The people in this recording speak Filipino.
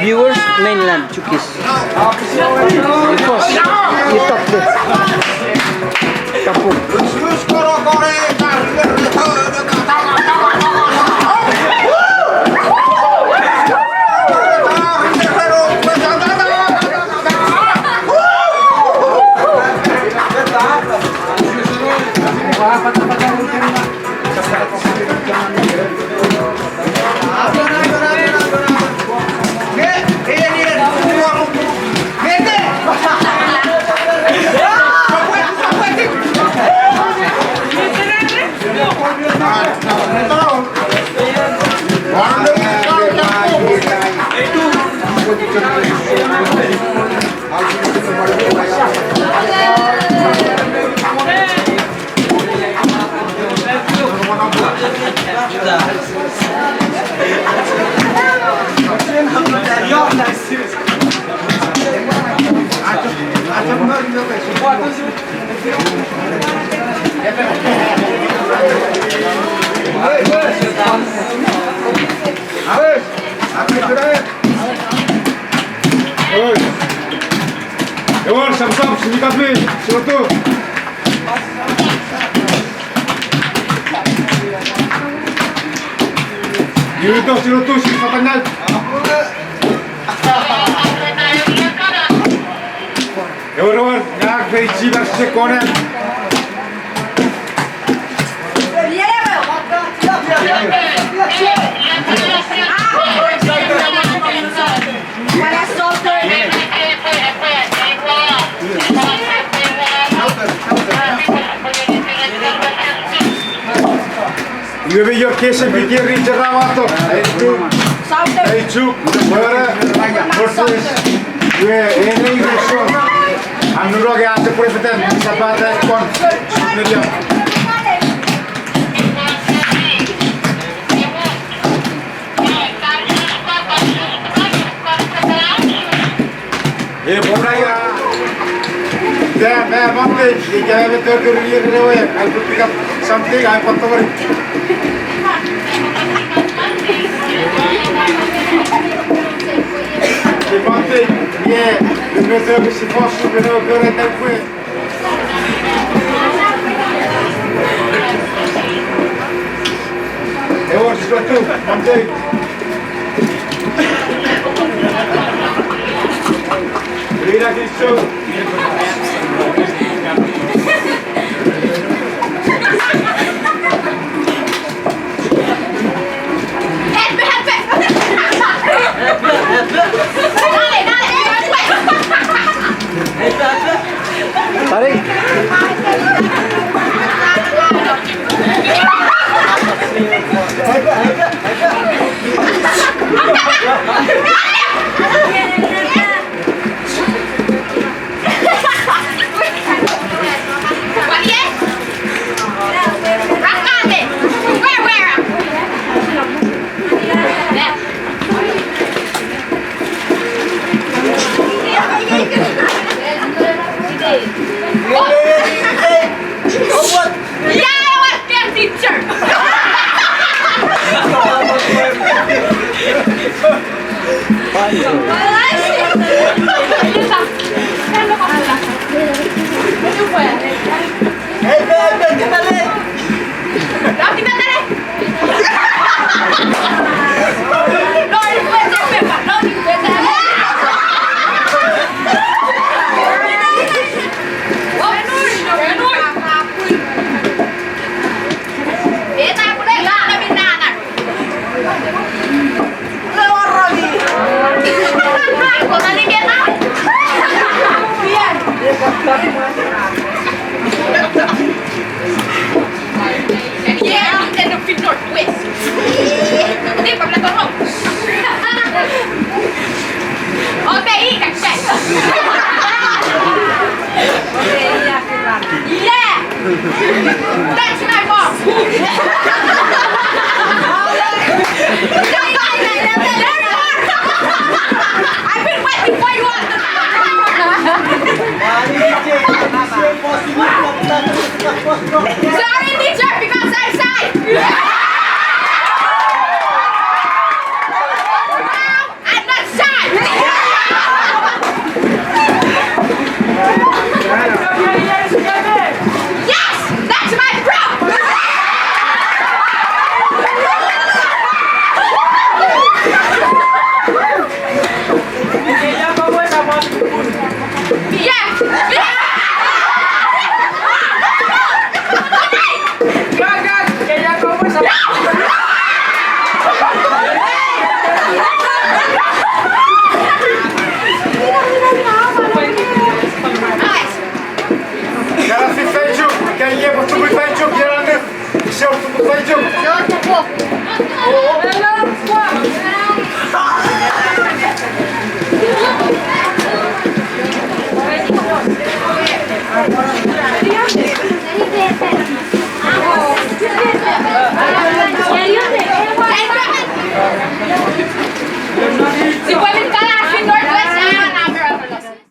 Viewers, mainland Chuukis. Because you talk this. Kapuk. Ewan, sam-sam, sinikat mi, siloto. Siloto, siloto, sinikat. Ewan, jak vejci versi konem. Io vedo che se mi chiedi di ravato. Hey Chuuk, forse è l'inglese. Hanno rogato pure per te, sapete con. Vediamo. E buona ya. Yeah, man, one day, you can have a third year away. I could pick up something, I put over it. The one day, yeah, the better we see possible, we know, go right that way. Hey, what's it to? One day. Read out this show. Tarik. Yeah! That's my mom! I've been waiting for you all the Sorry, teacher, because I'm shy! I'm not shy! Yes! That's my bro! Yeah!